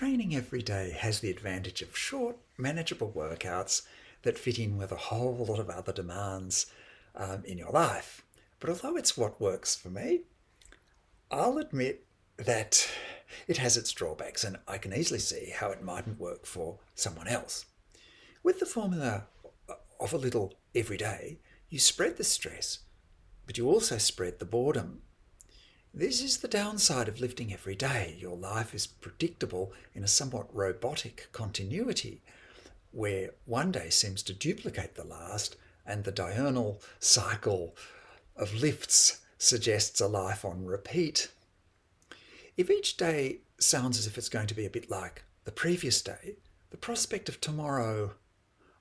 Training every day has the advantage of short, manageable workouts that fit in with a whole lot of other demands in your life. But although it's what works for me, I'll admit that it has its drawbacks, and I can easily see how it mightn't work for someone else. With the formula of a little every day, you spread the stress, but you also spread the boredom. This is the downside of lifting every day. Your life is predictable in a somewhat robotic continuity, where one day seems to duplicate the last, and the diurnal cycle of lifts suggests a life on repeat. If each day sounds as if it's going to be a bit like the previous day, the prospect of tomorrow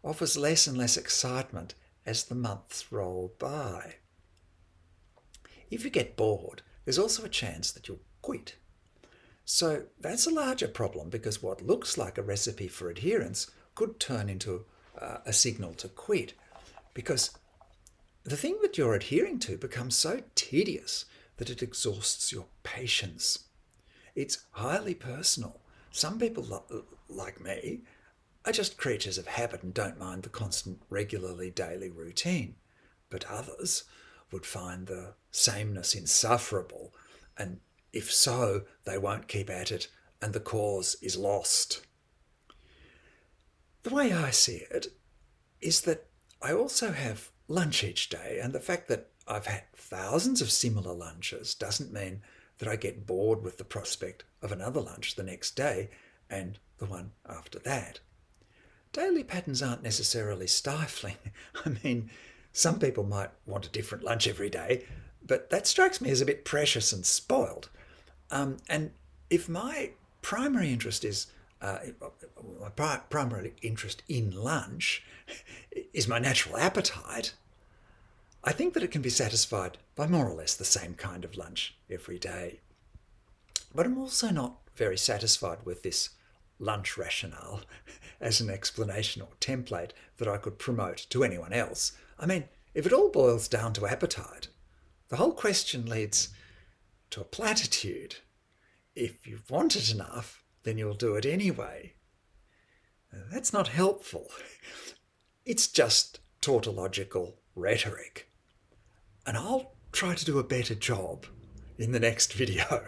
offers less and less excitement as the months roll by. If you get bored, there's also a chance that you'll quit. So that's a larger problem, because what looks like a recipe for adherence could turn into a signal to quit, because the thing that you're adhering to becomes so tedious that it exhausts your patience. It's highly personal. Some people, like me, are just creatures of habit and don't mind the constant, regularly daily routine. But others would find the sameness insufferable, and if so, they won't keep at it, and the cause is lost. The way I see it is that I also have lunch each day, and the fact that I've had thousands of similar lunches doesn't mean that I get bored with the prospect of another lunch the next day and the one after that. Daily patterns aren't necessarily stifling. I mean, some people might want a different lunch every day, but that strikes me as a bit precious and spoiled. And if my primary interest is primary interest in lunch is my natural appetite, I think that it can be satisfied by more or less the same kind of lunch every day. But I'm also not very satisfied with this lunch rationale as an explanation or template that I could promote to anyone else. I mean, if it all boils down to appetite, the whole question leads to a platitude. If you want it enough, then you'll do it anyway. That's not helpful. It's just tautological rhetoric. And I'll try to do a better job in the next video.